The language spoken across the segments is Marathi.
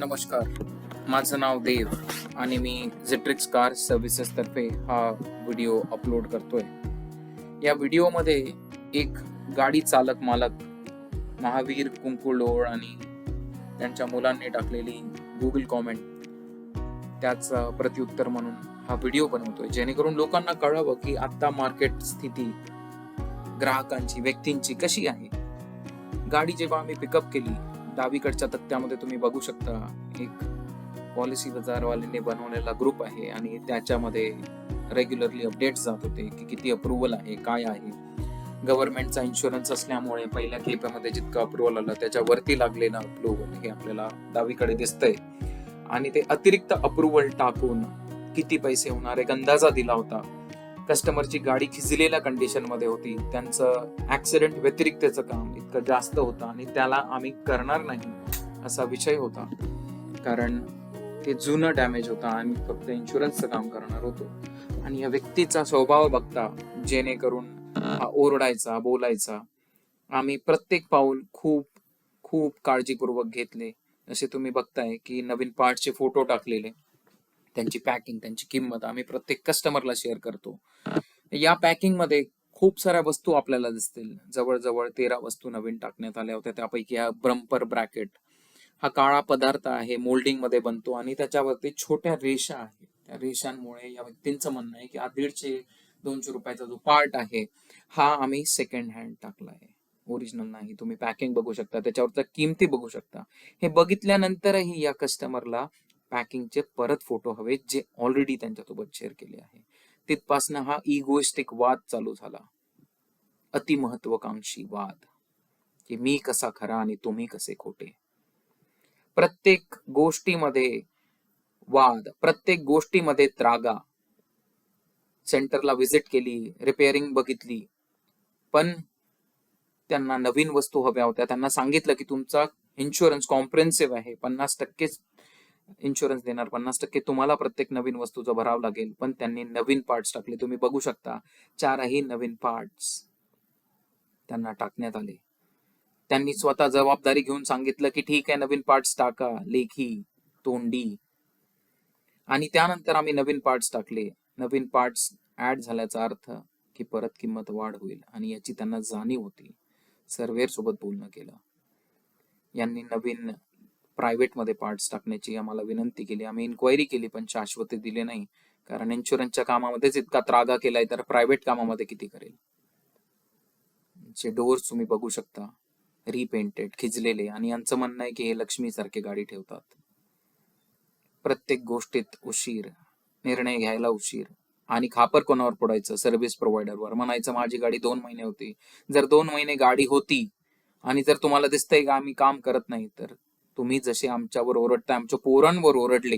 नमस्कार, माझं नाव देव आणि मी झेट्रिक्स कार सर्व्हिसेस तर्फे हा व्हिडिओ अपलोड करतोय. या व्हिडिओमध्ये एक गाडी चालक मालक महावीर कुंकुलोळ आणि त्यांच्या मुलांनी टाकलेली गुगल कॉमेंट त्याचा प्रत्युत्तर म्हणून हा व्हिडिओ बनवतोय, जेणेकरून लोकांना कळावं की आता मार्केट स्थिती ग्राहकांची, व्यक्तींची कशी आहे. गाडी जेव्हा आम्ही पिकअप केली, डावीकडच्या तक्त्यामध्ये तुम्ही बघू शकता एक पॉलिसी बाजारवाल्यांनी बनवलेला ग्रुप आहे आणि त्याच्यामध्ये रेग्युलरली अपडेट्स जात होते की किती अप्रुव्हल आहे, काय आहे. गव्हर्नमेंटचा इन्शुरन्स असल्यामुळे पहिल्या खेपेमध्ये जितकं अप्रुव्हल आलं त्याच्यावरती लागलेलं अप्रुव्हल हे आपल्याला डावीकडे दिसतंय आणि ते अतिरिक्त अप्रुव्हल टाकून किती पैसे होणार एक अंदाजा दिला होता. कस्टमरची गाडी खिजलेल्या कंडिशन मध्ये होती, त्यांचं ऍक्सिडेंट व्यतिरिक्तचं काम इतकं जास्त होतं आणि त्याला आम्ही करणार नाही असा विषय होता, कारण ते जुनं डॅमेज होता आणि फक्त इन्शुरन्सचं काम करणार होतो. आणि या व्यक्तीचा स्वभाव बघता, जेणेकरून हा ओरडायचा, बोलायचा, आम्ही प्रत्येक पाऊल खूप खूप काळजीपूर्वक घेतले. जसे तुम्ही बघताय की नवीन पार्टचे फोटो टाकलेले, त्यांची पॅकिंग, त्यांची किंमत आम्ही प्रत्येक कस्टमरला शेअर करतो. या पॅकिंग मध्ये खूप साऱ्या वस्तू आपल्याला दिसतील. जवळजवळ 13 वस्तू नवीन टाकण्यात आल्या होत्या. त्यापैकी हा ब्रम्पर ब्रॅकेट, हा काळा पदार्थ आहे, मोल्डिंग मध्ये बनतो आणि त्याच्यावरती छोट्या रेषा आहेत. त्या रेषांमुळे या व्यक्तींचं म्हणणं आहे की हा 150-200 रुपयाचा जो पार्ट आहे हा आम्ही सेकंड हँड टाकलाय, ओरिजिनल नाही. तुम्ही पॅकिंग बघू शकता, त्याच्यावरच्या किमती बघू शकता. हे बघितल्यानंतरही या कस्टमरला पॅकिंगचे परत फोटो हवे, जे ऑलरेडी त्यांच्यासोबत शेअर केले आहे. तिथपासून हा इगोइस्टिक वाद चालू झाला, अतिमहत्वाकांक्षी वाद, की मी कसा खरा आणि तुम्ही कसे खोटे. प्रत्येक गोष्टीमध्ये वाद, प्रत्येक गोष्टीमध्ये त्रागा. सेंटरला व्हिजिट केली, रिपेअरिंग बघितली, पण त्यांना नवीन वस्तू हव्या होत्या. त्यांना सांगितलं की तुमचा इन्शुरन्स कॉम्प्रिहेन्सिव्ह आहे, 50% इन्शुरन्स देणार, 50% तुम्हाला प्रत्येक नवीन वस्तूचं भरावं लागेल. पण त्यांनी नवीन पार्ट्स टाकले. तुम्ही बघू शकता 4ही नवीन पार्ट्स त्यांना टाकण्यात आले. त्यांनी स्वतः जबाबदारी घेऊन सांगितलं की ठीक आहे, नवीन पार्ट्स टाका, लेखी, तोंडी. आणि त्यानंतर आम्ही नवीन पार्ट्स टाकले. नवीन पार्ट्स ऍड झाल्याचा अर्थ की परत किंमत वाढ होईल आणि याची त्यांना जाणीव होती. सर्वेअर सोबत बोलणं केलं, यांनी नवीन प्रायव्हेट मध्ये पार्ट्स टाकण्याची आम्हाला विनंती केली. आम्ही इन्क्वायरी केली, पण शाश्वती दिली नाही, कारण इन्शुरन्सच्या कामामध्येच इतका त्रागा केलाय तर प्रायव्हेट कामामध्ये किती करेल. जे डोअर्स तुम्ही बघू शकता, रिपेंटेड, खिजलेले, आणि यांचं म्हणणं आहे की हे लक्ष्मी सारखे गाडी ठेवतात. प्रत्येक गोष्टीत उशीर, निर्णय घ्यायला उशीर. आणि खापर कोणावर पडायचं? सर्व्हिस प्रोव्हायडरवर. म्हणायचं माझी गाडी 2 महिने होती. जर 2 महिने गाडी होती आणि जर तुम्हाला दिसतंय का आम्ही काम करत नाही, तर तुम्ही जसे आमच्यावर ओरडताय, आमच्या पोरांवर ओरडले,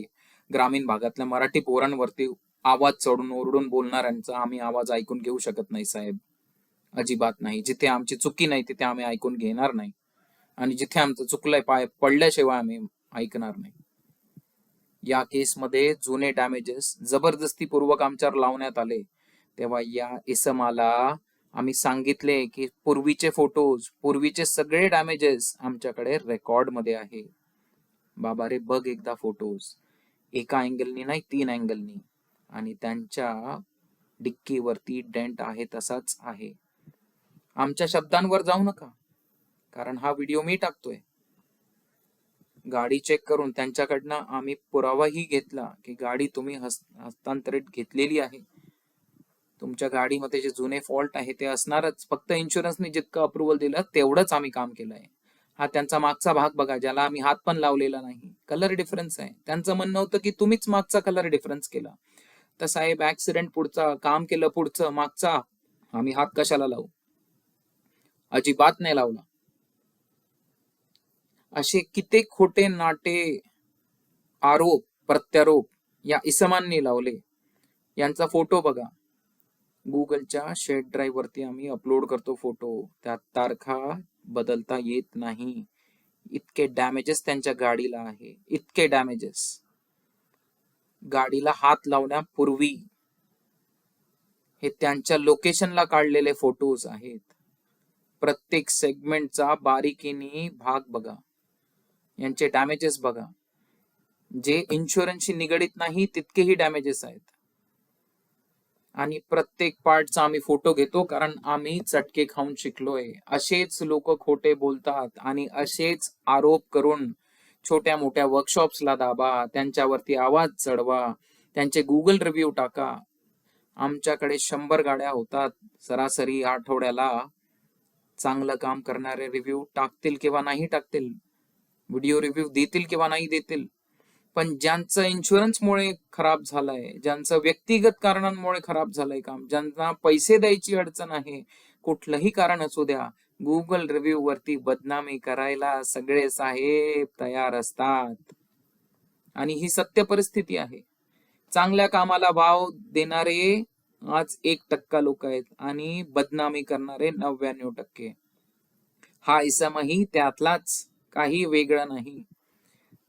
ग्रामीण भागातल्या मराठी पोरांवरती आवाज चढून ओरडून बोलणाऱ्यांचा आम्ही आवाज ऐकून घेऊ शकत नाही साहेब, अजिबात नाही. जिथे आमची चुकी नाही तिथे आम्ही ऐकून घेणार नाही, आणि जिथे आमचं चुकलंय पाय पडल्याशिवाय आम्ही ऐकणार नाही. या केसमध्ये जुने डॅमेजेस जबरदस्तीपूर्वक आमच्यावर लावण्यात आले. तेव्हा या इसमाला आम्ही सांगितले की पूर्वीचे फोटोज, पूर्वीचे सगळे डॅमेजेस आमच्याकडे रेकॉर्ड मध्ये आहे. बाबा रे, बघ एकदा फोटोज, एका अँगलनी नाही 3 अँगलनी, आणि त्यांच्या डिक्कीवरती डेंट आहे तसाच आहे. आमच्या शब्दांवर जाऊ नका, कारण हा व्हिडिओ मी टाकतोय. गाडी चेक करून त्यांच्याकडनं आम्ही पुरावाही घेतला की गाडी तुम्ही हस्तांतरित घेतलेली आहे. तुमच्या गाडीमध्ये जे जुने फॉल्ट आहे ते असणारच. फक्त इन्शुरन्सने जितकं अप्रुव्हल दिलं तेवढंच आम्ही काम केलंय. हा त्यांचा मागचा भाग बघा, ज्याला आम्ही हात पण लावलेला नाही. कलर डिफरन्स आहे. त्यांचं म्हणणं होतं की तुम्हीच मागचा कलर डिफरन्स केला. तर साहेब, ऍक्सिडेंट पुढचा, काम केलं पुढचं, मागचा आम्ही हात कशाला लावू? अजिबात नाही लावला. असे कित्येक खोटे नाटे, आरोप प्रत्यारोप या इसमांनी लावले. यांचा फोटो बघा, गुगलच्या शेअर ड्राईव्ह वरती आम्ही अपलोड करतो फोटो. त्यात तारखा बदलता येत नाही. इतके डॅमेजेस त्यांच्या गाडीला आहे, इतके डॅमेजेस. गाडीला हात लावण्यापूर्वी हे त्यांच्या लोकेशनला काढलेले फोटोज आहेत. प्रत्येक सेगमेंटचा बारीकीने भाग बघा, यांचे डॅमेजेस बघा. जे इन्शुरन्सशी निगडीत नाही तितकेही डॅमेजेस आहेत. आणि प्रत्येक पार्टचा आम्ही फोटो घेतो, कारण आम्ही चटके खाऊन शिकलोय. असेच लोक खोटे बोलतात आणि असेच आरोप करून छोट्या मोठ्या वर्कशॉप्सला दाबा, त्यांच्यावरती आवाज चढवा, त्यांचे गुगल रिव्ह्यू टाका. आमच्याकडे 100 गाड्या होतात सरासरी आठवड्याला. चांगलं काम करणारे रिव्ह्यू टाकतील किंवा नाही टाकतील, व्हिडिओ रिव्ह्यू देतील किंवा नाही देतील, पण ज्यांचं इन्शुरन्समुळे खराब झालंय, ज्यांचं व्यक्तिगत कारणांमुळे खराब झालंय काम, ज्यांना पैसे द्यायची अडचण आहे, कुठलंही कारण असू द्या, गुगल रिव्ह्यू वरती बदनामी करायला सगळे साहेब तयार असतात. आणि ही सत्य परिस्थिती आहे. चांगल्या कामाला भाव देणारे आज 1% लोक आहेत आणि बदनामी करणारे 99%. हा इसमही त्यातलाच, काही वेगळं नाही.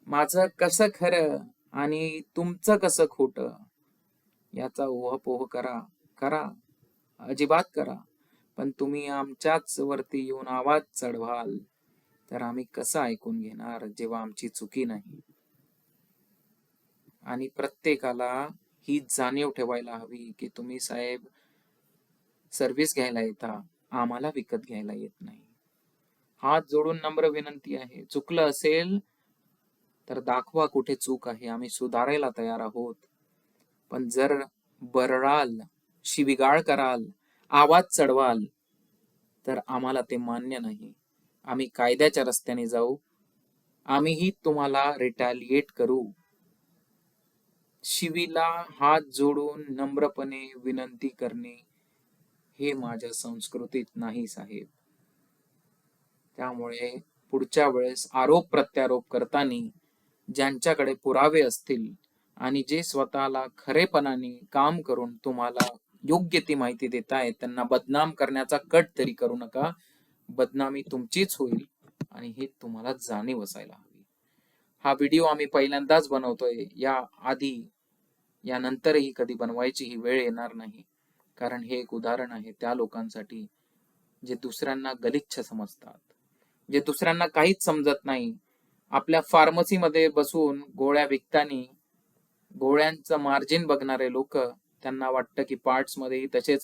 माझं कसं खरं आणि तुमचं कसं खोटं याचा उहापोह करा, करा, अजिबात करा, पण तुम्ही आमच्याच वरती येऊन आवाज चढवाल तर आम्ही कसं ऐकून घेणार, जेव्हा आमची चुकी नाही. आणि प्रत्येकाला ही जाणीव ठेवायला हवी की तुम्ही साहेब सर्व्हिस घ्यायला येता, आम्हाला विकत घ्यायला येत नाही. हात जोडून नम्र विनंती आहे, चुकलं असेल तर दाखवा कुठे चूक आहे, आम्ही सुधारायला तयार आहोत. पण जर बरळाल, शिवीगाळ कराल, आवाज चढवाल तर आम्हाला ते मान्य नाही. आम्ही कायद्याच्या रस्त्याने जाऊ, आम्हीही तुम्हाला रिटॅलिएट करू. शिवीला हात जोडून नम्रपणे विनंती करणे हे माझ्या संस्कृतीत नाही साहेब. त्यामुळे पुढच्या वेळेस आरोप प्रत्यारोप करताना ज्यांच्याकडे पुरावे असतील आणि जे स्वतःला खरेपणाने काम करून तुम्हाला योग्य ती माहिती देतायत, त्यांना बदनाम करण्याचा कट तरी करू नका. बदनामी तुमचीच होईल आणि हे तुम्हाला जाणीव असायला हवी. हा व्हिडिओ आम्ही पहिल्यांदाच बनवतोय. या आधी यानंतरही कधी बनवायची ही वेळ येणार नाही, कारण हे एक उदाहरण आहे त्या लोकांसाठी जे दुसऱ्यांना गलिच्छ समजतात, जे दुसऱ्यांना काहीच समजत नाही. आपल्या फार्मसीमध्ये बसून गोळ्या विकताना गोळ्यांचं मार्जिन बघणारे लोक, त्यांना वाटतं की पार्ट्स मध्ये तसेच